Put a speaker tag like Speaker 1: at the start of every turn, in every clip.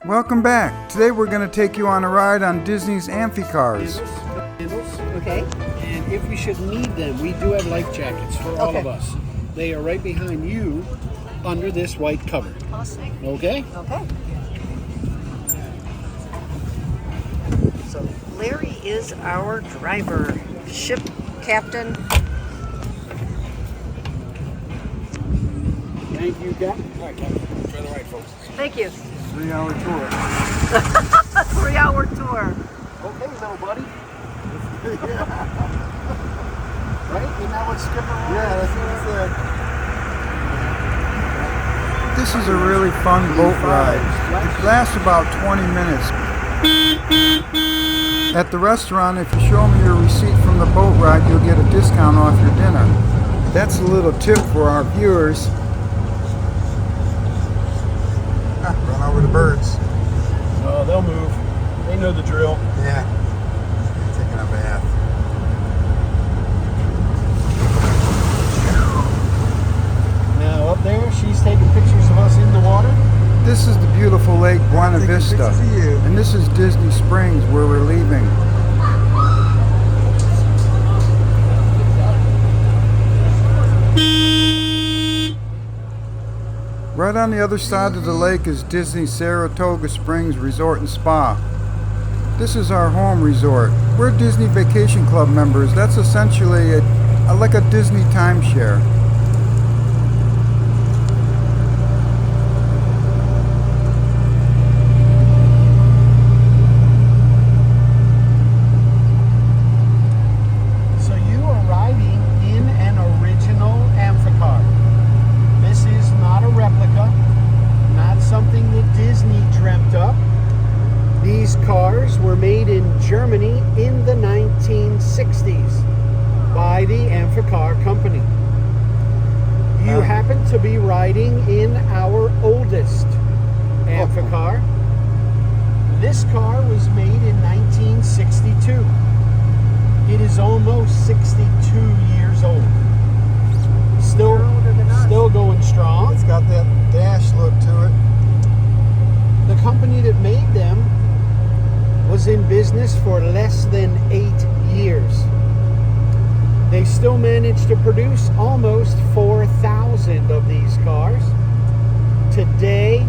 Speaker 1: Welcome back. Today we're going to take you on a ride on Disney's Amphicars.
Speaker 2: Okay.
Speaker 3: And if we should need them, we do have life jackets for all of us. They are right behind you under this white cover.
Speaker 2: Awesome.
Speaker 3: Okay?
Speaker 2: Okay. So Larry is our driver, ship captain.
Speaker 3: Thank you, Captain. All right, Captain. Try the right, folks.
Speaker 2: Thank you.
Speaker 1: 3-hour tour.
Speaker 2: 3-hour tour.
Speaker 3: Okay, little buddy. Right? Isn't that what Skipper wanted?
Speaker 1: Yeah, that's what he said. This is a really fun boat ride. It lasts about 20 minutes. At the restaurant, if you show me your receipt from the boat ride, you'll get a discount off your dinner. That's a little tip for our viewers. Run over the birds.
Speaker 3: Oh, they'll move. They know the drill.
Speaker 1: Yeah. Taking a bath.
Speaker 3: Now up there, she's taking pictures of us in the water.
Speaker 1: This is the beautiful Lake Buena Vista. And this is Disney Springs where we're leaving. Right on the other side of the lake is Disney Saratoga Springs Resort and Spa. This is our home resort. We're Disney Vacation Club members. That's essentially like a Disney timeshare.
Speaker 3: So you are riding in an original Amphicar. This is not a replica, not something that Disney dreamt up. These cars were made in Germany in the 1960s by the Amphicars company. You happen to be riding in our oldest Amphicar. This car was made in 1962. It is almost 62 years old. Still going strong.
Speaker 1: It's got that dash look to it.
Speaker 3: The company that made them was in business for less than 8 years. They still managed to produce almost 4,000 of these cars. Today,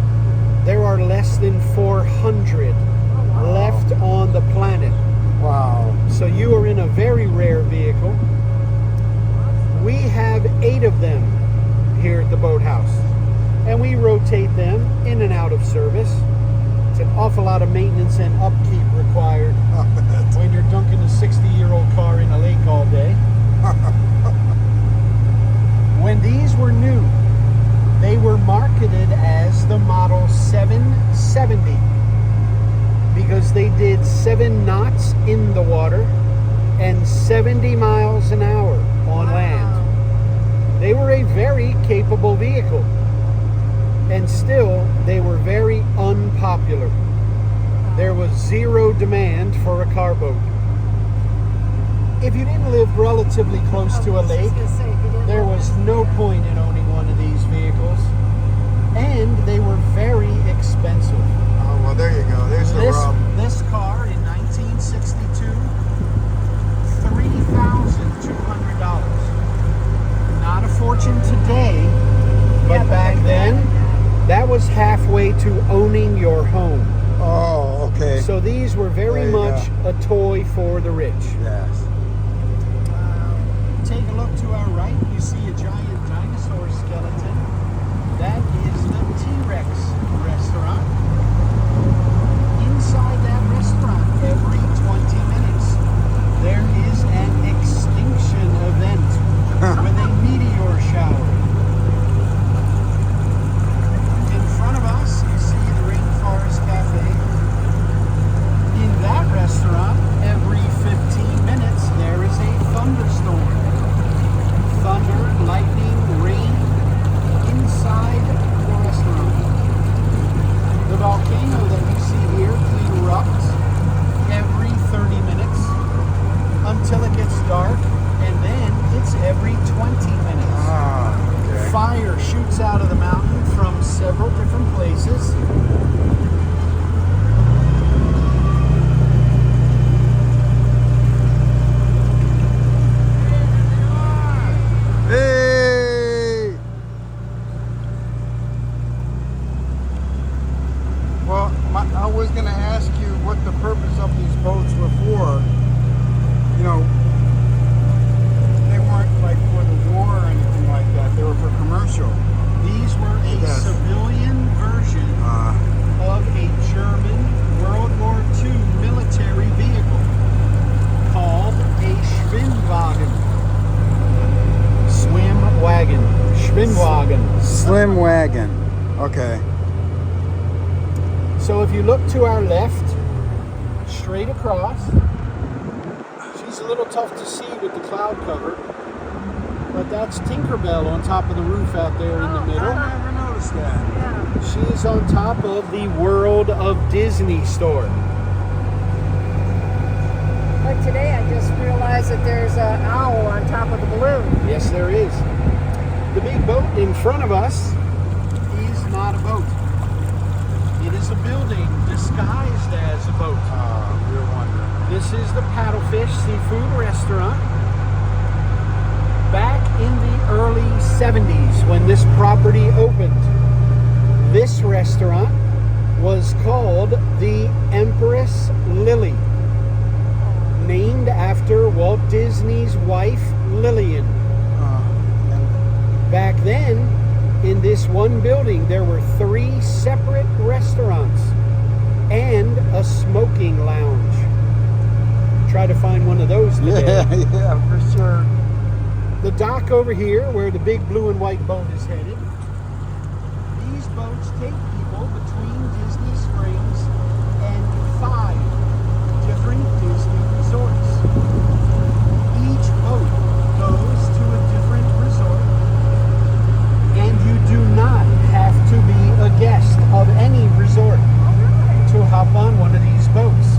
Speaker 3: there are less than 400 left on the planet.
Speaker 1: Wow.
Speaker 3: So you are in a very rare vehicle. We have 8 of them here at the boathouse, and we rotate them in and out of service. It's an awful lot of maintenance and upkeep required when you're dunking a 60-year-old car in a lake all day. When these were new, they were marketed as the Model 770 because they did 7 knots in the water and 70 miles an hour on land. They were a very capable vehicle, and still they were very unpopular. There was zero demand for a car boat. If you didn't live relatively close to a lake, there was no point in owning one of these vehicles, and they were very expensive.
Speaker 1: Oh, well, there you go. There's the rub.
Speaker 3: This car in 1962, $3,200. Not a fortune today, but back then, that was halfway to owning your home.
Speaker 1: Oh, okay.
Speaker 3: So these were very much a toy for the rich.
Speaker 1: Yes.
Speaker 3: Take a look to our right, you see a giant dinosaur skeleton. That is the T-Rex restaurant. Inside that restaurant, every 20 minutes, there is an extinction event with a meteor shower. In front of us, you see the Rainforest Cafe. In that restaurant, every 15 minutes, there is a thunderstorm. Thunder, lightning, rain inside the restaurant. The
Speaker 1: what the purpose of these boats were for. You know, they weren't like for the war or anything like that. They were for commercial.
Speaker 3: These were a
Speaker 1: Yes.
Speaker 3: civilian version of a German World War II military vehicle called a Schwimmwagen. Swim wagon. Schwimmwagen.
Speaker 1: Slim wagon. Okay.
Speaker 3: So if you look to our left, straight across, she's a little tough to see with the cloud cover, but that's Tinkerbell on top of the roof out there in the middle.
Speaker 1: I never noticed that.
Speaker 2: Yeah.
Speaker 3: She's on top of the World of Disney store.
Speaker 2: Like today, I just realized that there's an owl on top of the balloon.
Speaker 3: Yes, there is. The big boat in front of us is not a boat. It is a building disguised as a boat.
Speaker 1: We're wondering.
Speaker 3: This is the Paddlefish Seafood Restaurant. Back in the early 70s when this property opened, this restaurant was called the Empress Lily, named after Walt Disney's wife, Lillian. Back then, in this one building, there were 3 separate restaurants and a smoking lounge. Try to find one of those today.
Speaker 1: Yeah, for sure.
Speaker 3: The dock over here, where the big blue and white boat is headed, these boats take people between Disney Springs and 5 different Disney resorts. Each boat goes to a different resort, and you do not have to be a guest of any resort to hop on one of these boats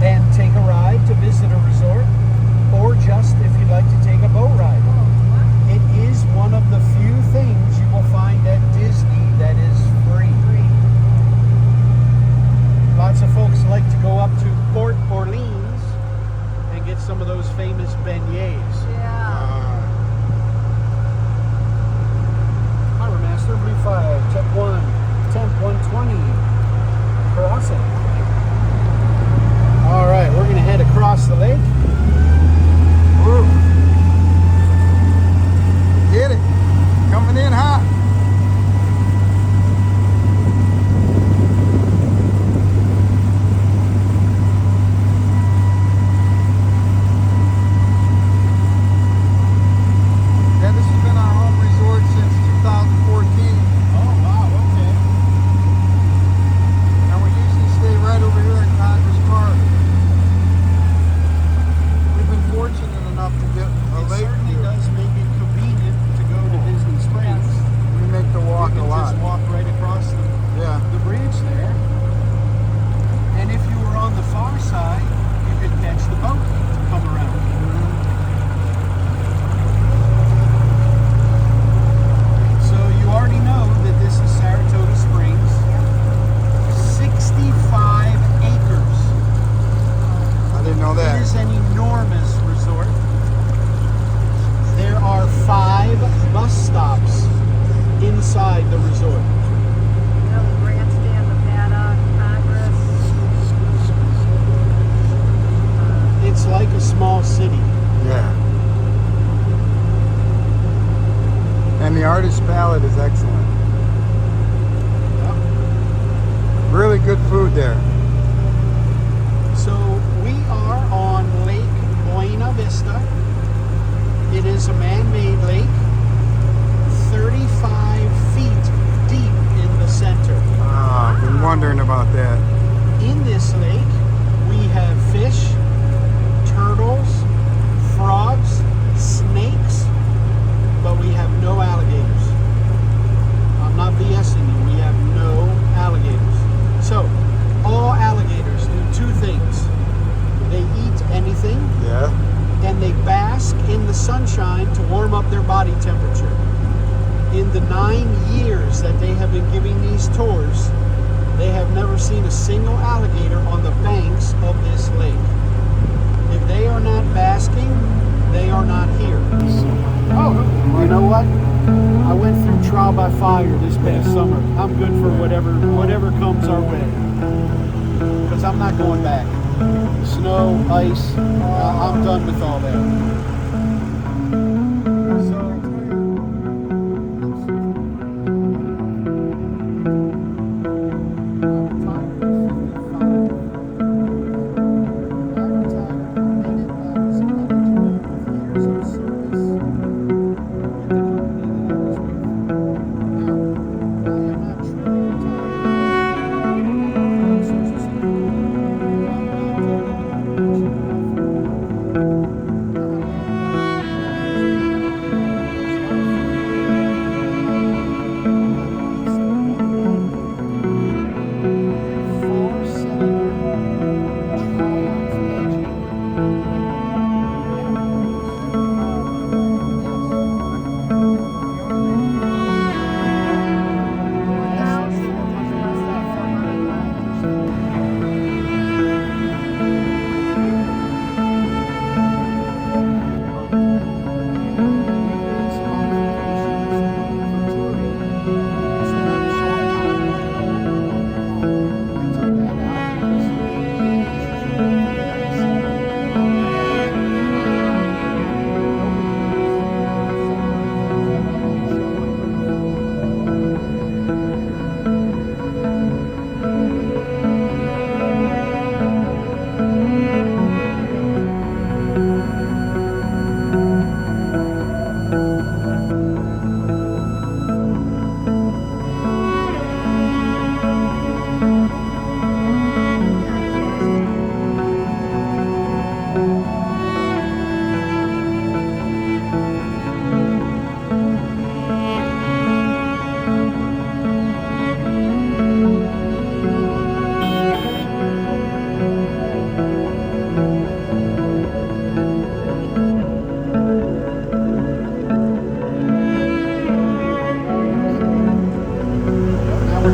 Speaker 3: and take a ride to visit a resort, or just if you'd like to take a boat ride. It is one of the few things you will find at Disney that is free. Lots of folks like to go up to Port Orleans and get some of those famous beignets.
Speaker 2: Yeah.
Speaker 3: Harbor Master, Blue 5, check 1, temp 120, crossing. All right, we're gonna head across the lake.
Speaker 1: Woo. Get it. Coming in hot. Yeah, this has been our home resort since 2014.
Speaker 3: Oh, wow, okay.
Speaker 1: And we usually stay right over here in Congress Park. We've been fortunate enough to get a
Speaker 3: It
Speaker 1: lake
Speaker 3: certainly
Speaker 1: view.
Speaker 3: does make it convenient to go to Disney Springs.
Speaker 1: We make the walk
Speaker 3: You
Speaker 1: a
Speaker 3: can
Speaker 1: lot.
Speaker 3: just walk right across
Speaker 1: Yeah.
Speaker 3: the bridge there. And if you were on the far side, you could catch the boat to come around. So you already know that this is Saratoga Springs. 65 acres.
Speaker 1: I didn't know
Speaker 3: It
Speaker 1: that.
Speaker 3: is an enormous resort. There are 5 bus stops inside the resort.
Speaker 2: You know, the grandstand, the paddock, Congress.
Speaker 3: It's like a small city.
Speaker 1: Yeah. And the artist palette is excellent. Really good food there.
Speaker 3: So we are on Lake Buena Vista. It is a man-made lake, 35 feet deep in the center.
Speaker 1: I've been wondering about that.
Speaker 3: In this lake, we have fish, turtles, frogs, snakes, but we have no alligators. I'm not BSing you, we have no alligators. So, all alligators do 2 things. They eat anything,
Speaker 1: Yeah.
Speaker 3: and they bask in the sunshine to warm up their body temperature. In the 9 years that they have been giving these tours, they have never seen a single alligator on the banks of this lake. If they are not basking, they are not here. Oh, you know what? I went through trial by fire this past summer. I'm good for whatever comes our way. Because I'm I'm not going back. Snow, ice, I'm done with all that.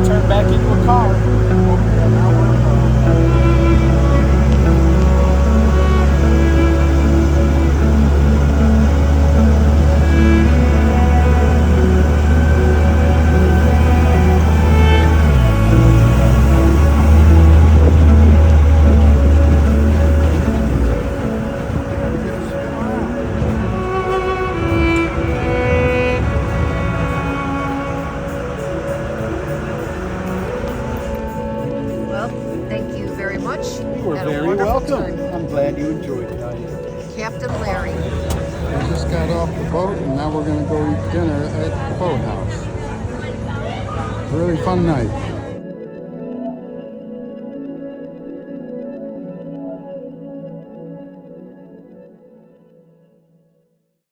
Speaker 3: Turn back into a car. You were very welcome. I'm glad you enjoyed it.
Speaker 2: Captain Larry.
Speaker 1: We just got off the boat and now we're going to go eat dinner at the boathouse. Really fun night.